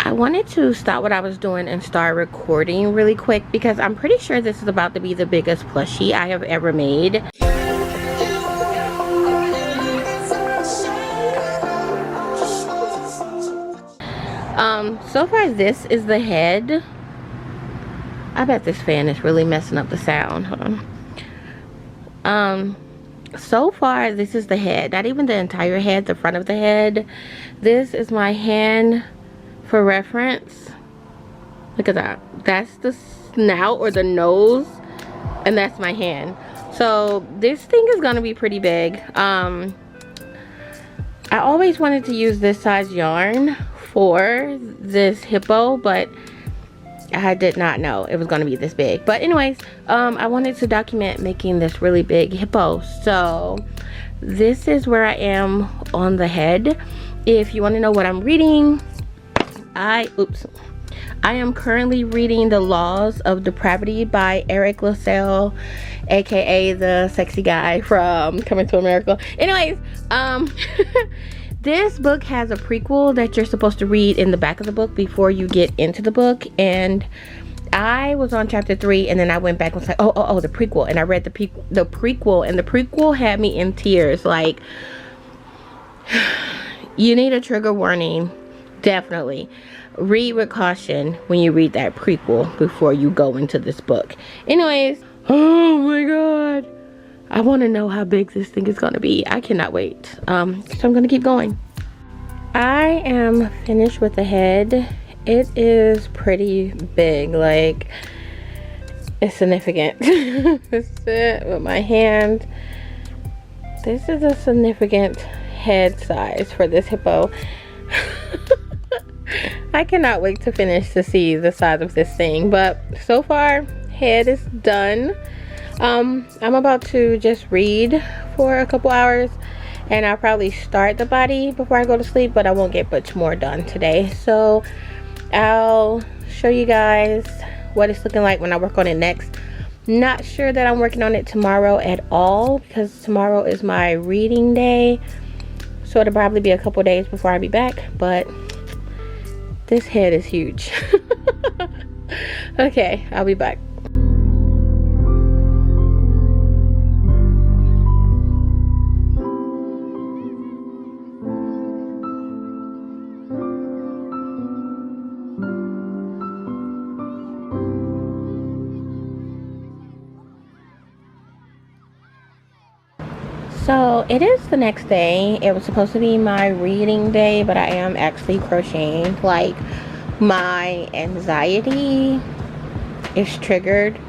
I wanted to stop what I was doing and start recording really quick because I'm pretty sure this is about to be the biggest plushie I have ever made. So far this is the head. I bet this fan is really messing up the sound. Hold on. So far this is the head, not even the entire head, the front of the head. This is my hand for reference. Look at that. That's the snout or the nose, and that's my hand. So this thing is gonna be pretty big. I always wanted to use this size yarn for this hippo, but I did not know it was going to be this big. But anyways, I wanted to document making this really big hippo. So this is where I am on the head. If you want to know what I'm reading, I am currently reading The Laws of Depravity by Eric LaSalle, aka the sexy guy from Coming to America. Anyways, this book has a prequel that you're supposed to read in the back of the book before you get into the book, and I was on chapter 3 and then I went back and was like, oh, the prequel, and I read the prequel, and the prequel had me in tears. Like, you need a trigger warning. Definitely read with caution when you read that prequel before you go into this book. Anyways, oh my god, I want to know how big this thing is going to be. I cannot wait. So I'm going to keep going. I am finished with the head. It is pretty big. Like, it's significant. This is it with my hand. This is a significant head size for this hippo. I cannot wait to finish to see the size of this thing. But so far, head is done. I'm about to just read for a couple hours, and I'll probably start the body before I go to sleep, but I won't get much more done today. So I'll show you guys what it's looking like when I work on it next. Not sure that I'm working on it tomorrow at all, because tomorrow is my reading day, so it'll probably be a couple days before I'll be back. But this head is huge. Okay, I'll be back. So it is the next day. It was supposed to be my reading day, but I am actually crocheting. Like, my anxiety is triggered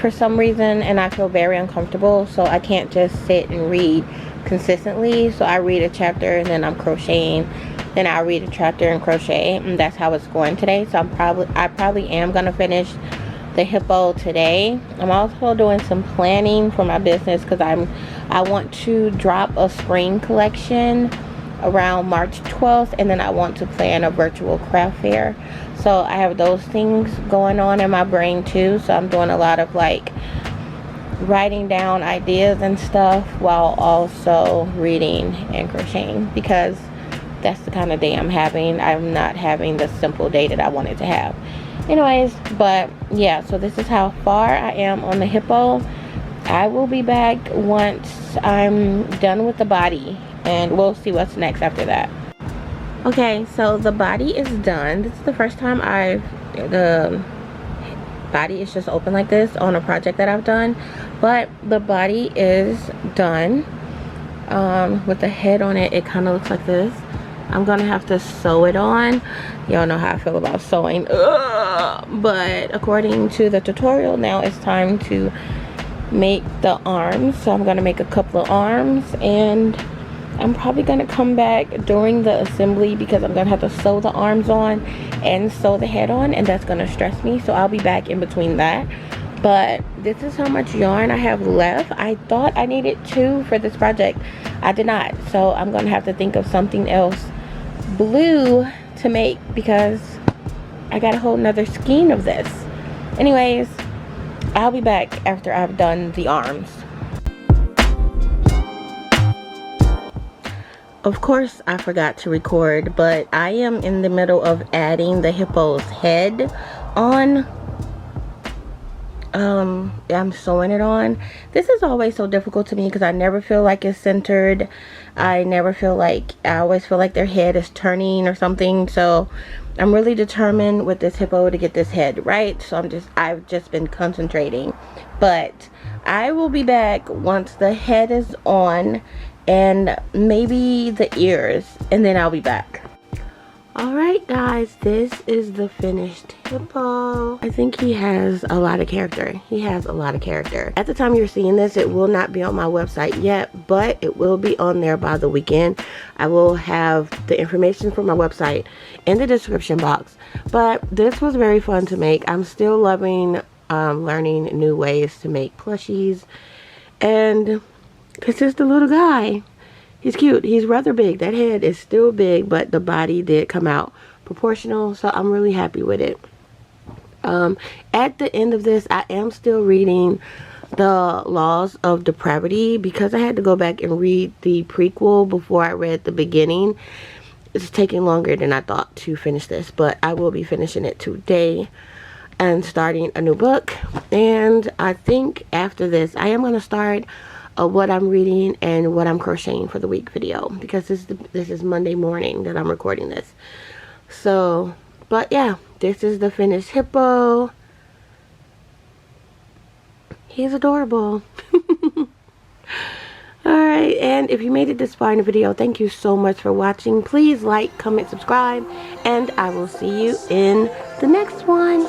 for some reason, and I feel very uncomfortable, so I can't just sit and read consistently. So I read a chapter and then I'm crocheting, then I'll read a chapter and crochet, and that's how it's going today. So I probably am gonna finish the hippo today. I'm also doing some planning for my business because I want to drop a spring collection around March 12th, and then I want to plan a virtual craft fair. So I have those things going on in my brain too. So I'm doing a lot of like writing down ideas and stuff while also reading and crocheting, because that's the kind of day I'm having. I'm not having the simple day that I wanted to have. Anyways, but yeah, so this is how far I am on the hippo. I will be back once I'm done with the body, and we'll see what's next after that. Okay, so the body is done. This is the first time the body is just open like this on a project that I've done, but the body is done. With the head on it, it kind of looks like this. I'm gonna have to sew it on. Y'all know how I feel about sewing. But according to the tutorial, now it's time to make the arms. So I'm gonna make a couple of arms, and I'm probably gonna come back during the assembly because I'm gonna have to sew the arms on and sew the head on, and that's gonna stress me. So I'll be back in between that. But this is how much yarn I have left. I thought I needed 2 for this project. I did not. So I'm gonna have to think of something else blue to make, because I got a whole nother skein of this. Anyways, I'll be back after I've done the arms. Of course, I forgot to record, but I am in the middle of adding the hippo's head on. I'm sewing it on. This is always so difficult to me because I never feel like it's centered. I always feel like their head is turning or something. So I'm really determined with this hippo to get this head right. So I've just been concentrating. But I will be back once the head is on and maybe the ears, and then I'll be back. Alright guys, this is the finished hippo. I think he has a lot of character. He has a lot of character. At the time you're seeing this, it will not be on my website yet, but it will be on there by the weekend. I will have the information for my website in the description box. But this was very fun to make. I'm still loving learning new ways to make plushies. And this is the little guy. He's cute. He's rather big. That head is still big, but the body did come out proportional, so I'm really happy with it. At the end of this, I am still reading The Laws of Depravity because I had to go back and read the prequel before I read the beginning. It's taking longer than I thought to finish this, but I will be finishing it today and starting a new book. And I think after this, I am going to start what I'm reading and what I'm crocheting for the week video, because this is Monday morning that I'm recording this. So, but yeah, this is the finished hippo. He's adorable. Alright, and if you made it this far in the video, thank you so much for watching. Please like, comment, subscribe, and I will see you in the next one.